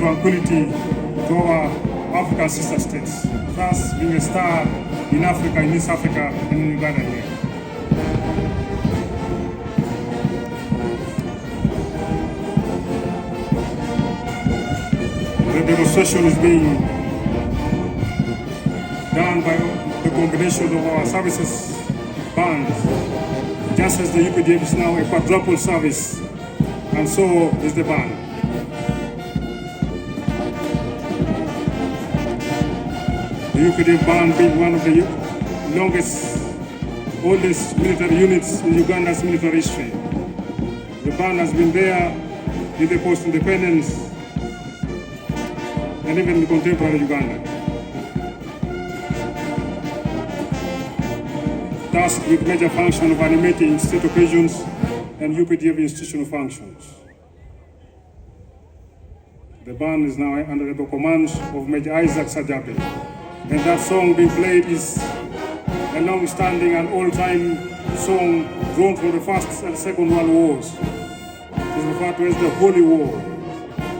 tranquility to our African sister states, thus being a star in Africa, in East Africa, and in Uganda here. The demonstration is being done by the combination of our services bands, just as the UPDF is now a quadruple service, and so is the band. The UPDF band being one of the longest, oldest military units in Uganda's military history. The band has been there in the post-independence and even in contemporary Uganda. Tasked with major function of animating state occasions and UPDF institutional functions. The band is now under the command of Major Isaac Sajabe, and that song being played is a long-standing and all-time song drawn from the First and Second World Wars. It is referred to as the Holy War,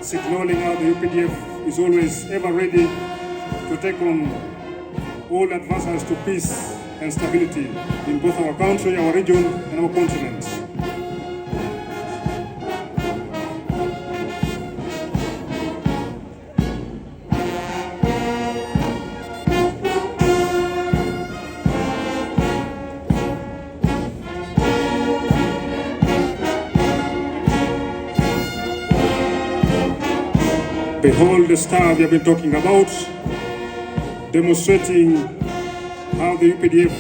signaling how the UPDF is always ever ready to take on all adversaries to peace and stability in both our country, our region, and our continent. Behold the star we have been talking about, demonstrating how the UPDF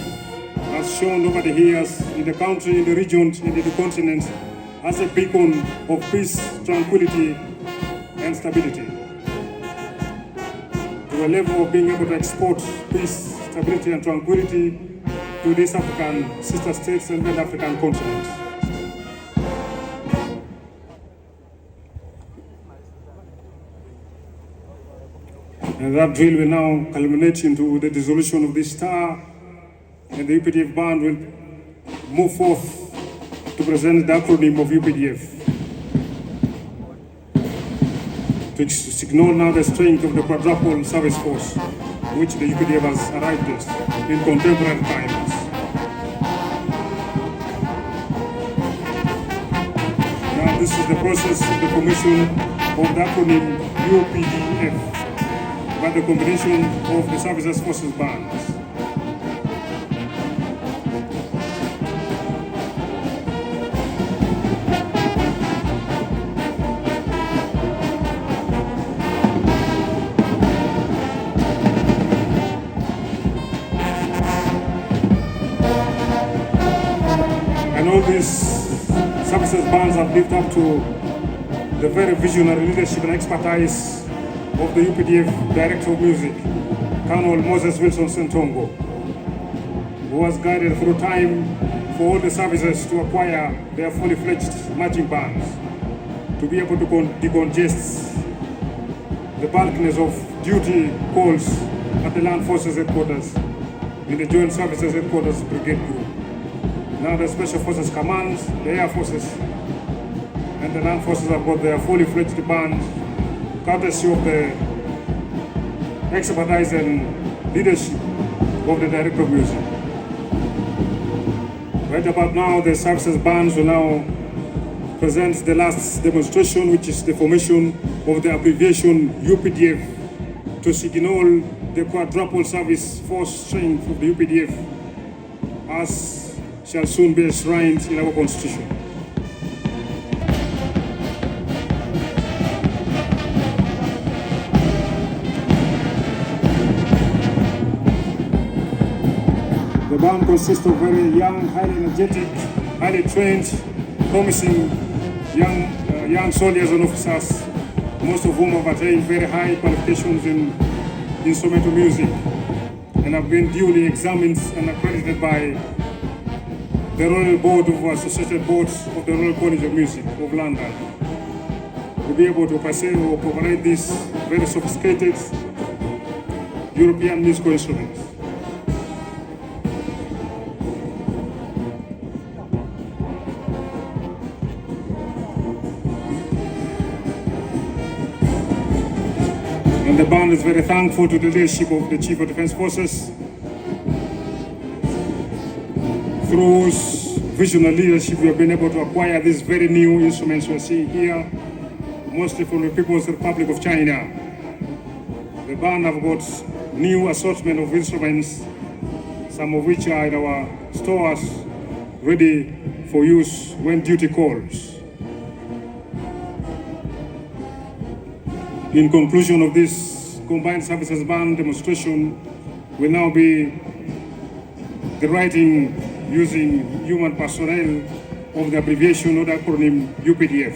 has shown over the years in the country, in the region, and in the continent as a beacon of peace, tranquility, and stability. To a level of being able to export peace, stability, and tranquility to these African sister states and the African continent. And that drill will now culminate into the dissolution of this star, and the UPDF band will move forth to present the acronym of UPDF, to signal now the strength of the quadruple service force, which the UPDF has arrived at in contemporary times. Now this is the process of the formation of the acronym UPDF, by the combination of the services forces bands. And all these services bands have lived up to the very visionary leadership and expertise of the UPDF Director of Music, Colonel Moses Wilson Sentongo, who has guided through time for all the services to acquire their fully fledged marching bands, to be able to decongest the bulkiness of duty calls at the Land Forces Headquarters, in the Joint Services Headquarters Brigade Group. Now the Special Forces Command, the Air Forces, and the Land Forces have got their fully fledged band, courtesy of the expertise and leadership of the Director of Music. Right about now, the services bands will now present the last demonstration, which is the formation of the abbreviation UPDF, to signal the quadruple service force strength of the UPDF, as shall soon be enshrined in our Constitution. The band consists of very young, highly energetic, highly trained, promising young soldiers and officers, most of whom have attained very high qualifications in instrumental music and have been duly examined and accredited by the Royal Board of Associated Boards of the Royal College of Music of London, to be able to pursue or operate these very sophisticated European musical instruments. And the band is very thankful to the leadership of the Chief of Defense Forces. Through whose visionary leadership, we have been able to acquire these very new instruments we are seeing here, mostly from the People's Republic of China. The band have got new assortment of instruments, some of which are in our stores, ready for use when duty calls. In conclusion of this Combined Services Band demonstration will now be the writing using human personnel of the abbreviation or the acronym UPDF.